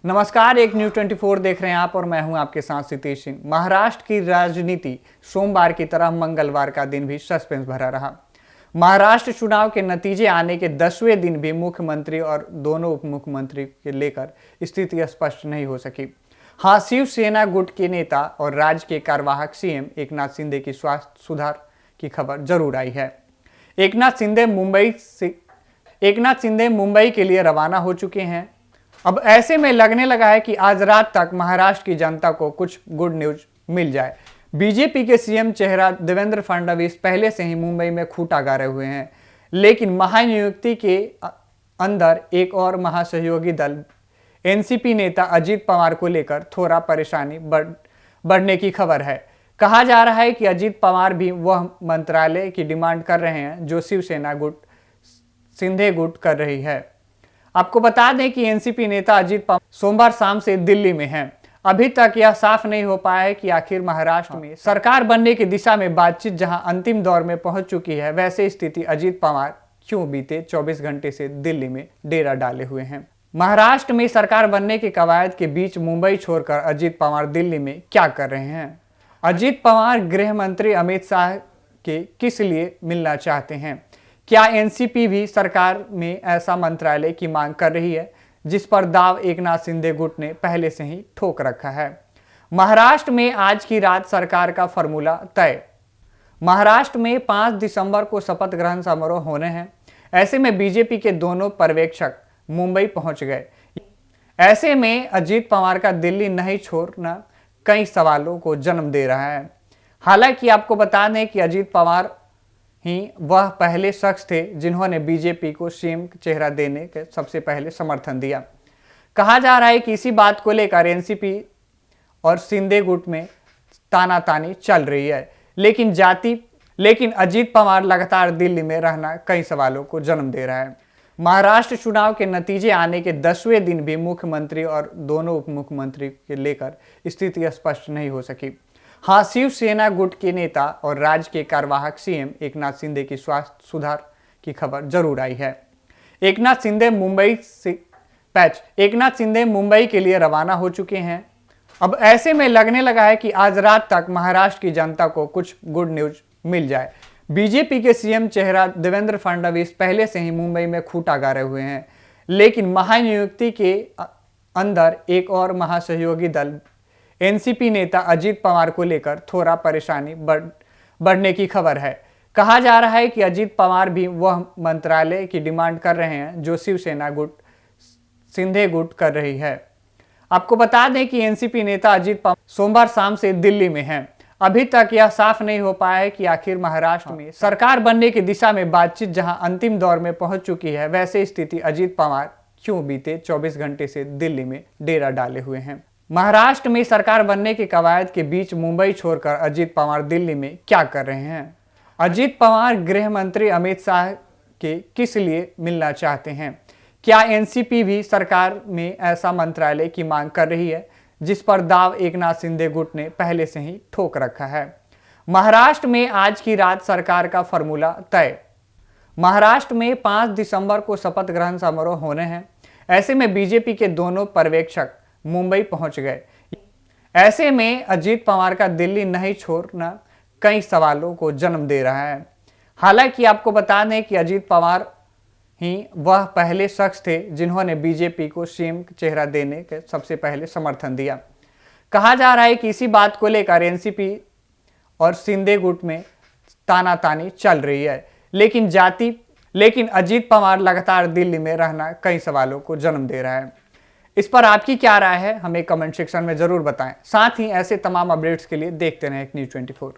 नमस्कार, एक न्यूज 24 देख रहे हैं आप और मैं हूं आपके साथ सितेश सिंह। महाराष्ट्र की राजनीति सोमवार की तरह मंगलवार का दिन भी सस्पेंस भरा रहा। महाराष्ट्र चुनाव के नतीजे आने के 10वें दिन भी मुख्यमंत्री और दोनों उप मुख्यमंत्री के लेकर स्थिति स्पष्ट नहीं हो सकी। हाँ, शिवसेना गुट के नेता और राज्य के कार्यवाहक सीएम एकनाथ शिंदे की स्वास्थ्य सुधार की खबर जरूर आई है। एकनाथ शिंदे मुंबई के लिए रवाना हो चुके हैं। अब ऐसे में लगने लगा है कि आज रात तक महाराष्ट्र की जनता को कुछ गुड न्यूज मिल जाए। बीजेपी के सीएम चेहरा देवेंद्र फडणवीस पहले से ही मुंबई में खूंटा गाड़े हुए हैं, लेकिन महानियुक्ति के अंदर एक और महासहयोगी दल एनसीपी नेता अजित पवार को लेकर थोड़ा परेशानी बढ़ने की खबर है। कहा जा रहा है कि अजित पवार भी वह मंत्रालय की डिमांड कर रहे हैं जो शिवसेना गुट शिंदे गुट कर रही है। आपको बता दें कि एनसीपी नेता अजित पवार सोमवार शाम से दिल्ली में हैं। अभी तक यह साफ नहीं हो पाया है कि आखिर महाराष्ट्र में सरकार बनने की दिशा में बातचीत जहां अंतिम दौर में पहुंच चुकी है, वैसे स्थिति अजित पवार क्यों बीते 24 घंटे से दिल्ली में डेरा डाले हुए हैं। महाराष्ट्र में सरकार बनने की कवायद के बीच मुंबई छोड़कर अजित पवार दिल्ली में क्या कर रहे हैं? अजित पवार गृह मंत्री अमित शाह के किस लिए मिलना चाहते हैं? क्या एनसीपी भी सरकार में ऐसा मंत्रालय की मांग कर रही है जिस पर दाव एकनाथ शिंदे गुट ने पहले से ही ठोक रखा है? महाराष्ट्र में आज की रात सरकार का फॉर्मूला तय। महाराष्ट्र में 5 दिसंबर को शपथ ग्रहण समारोह होने हैं। ऐसे में बीजेपी के दोनों पर्यवेक्षक मुंबई पहुंच गए। ऐसे में अजित पवार का दिल्ली नहीं छोड़ना कई सवालों को जन्म दे रहा है। हालांकि आपको बता दें कि अजित पवार ही वह पहले शख्स थे जिन्होंने बीजेपी को सीएम चेहरा देने के सबसे पहले समर्थन दिया। कहा जा रहा है कि इसी बात को लेकर एनसीपी और शिंदे गुट में तानातानी चल रही है, लेकिन अजित पवार लगातार दिल्ली में रहना कई सवालों को जन्म दे रहा है। महाराष्ट्र चुनाव के नतीजे आने के 10वें दिन भी मुख्यमंत्री और दोनों उप मुख्यमंत्री के लेकर स्थिति स्पष्ट नहीं हो सकी। हाँ, शिवसेना गुट के नेता और राज्य के कार्यवाहक सीएम एकनाथ शिंदे की स्वास्थ्य सुधार की खबर जरूर आई है। एकनाथ शिंदे मुंबई के लिए रवाना हो चुके हैं। अब ऐसे में लगने लगा है कि आज रात तक महाराष्ट्र की जनता को कुछ गुड न्यूज मिल जाए। बीजेपी के सीएम चेहरा देवेंद्र फडणवीस पहले से ही मुंबई में खूंटा गाड़े हुए हैं, लेकिन महानियुक्ति के अंदर एक और महासहयोगी दल एनसीपी नेता अजित पवार को लेकर थोड़ा परेशानी बढ़ने की खबर है। कहा जा रहा है कि अजित पवार भी वह मंत्रालय की डिमांड कर रहे हैं जो शिवसेना गुट शिंदे गुट कर रही है। आपको बता दें कि एनसीपी नेता अजित पवार सोमवार शाम से दिल्ली में हैं। अभी तक यह साफ नहीं हो पाया है कि आखिर महाराष्ट्र में सरकार बनने की दिशा में बातचीत जहां अंतिम दौर में पहुंच चुकी है, वैसे स्थिति अजित पवार क्यों बीते 24 घंटे से दिल्ली में डेरा डाले हुए हैं। महाराष्ट्र में सरकार बनने की कवायद के बीच मुंबई छोड़कर अजित पवार दिल्ली में क्या कर रहे हैं? अजित पवार गृह मंत्री अमित शाह के किस लिए मिलना चाहते हैं? क्या एनसीपी भी सरकार में ऐसा मंत्रालय की मांग कर रही है जिस पर दाव एकनाथ शिंदे गुट ने पहले से ही ठोक रखा है? महाराष्ट्र में आज की रात सरकार का फॉर्मूला तय। महाराष्ट्र में 5 दिसंबर को शपथ ग्रहण समारोह होने हैं। ऐसे में बीजेपी के दोनों पर्यवेक्षक मुंबई पहुंच गए। ऐसे में अजित पवार का दिल्ली नहीं छोड़ना कई सवालों को जन्म दे रहा है। हालांकि आपको बता दें कि अजित पवार ही वह पहले शख्स थे जिन्होंने बीजेपी को सीएम चेहरा देने के सबसे पहले समर्थन दिया। कहा जा रहा है कि इसी बात को लेकर एनसीपी और शिंदे गुट में तानातानी चल रही है, लेकिन अजित पवार लगातार दिल्ली में रहना कई सवालों को जन्म दे रहा है। इस पर आपकी क्या राय है, हमें कमेंट सेक्शन में जरूर बताएं। साथ ही ऐसे तमाम अपडेट्स के लिए देखते रहें एक न्यूज 24।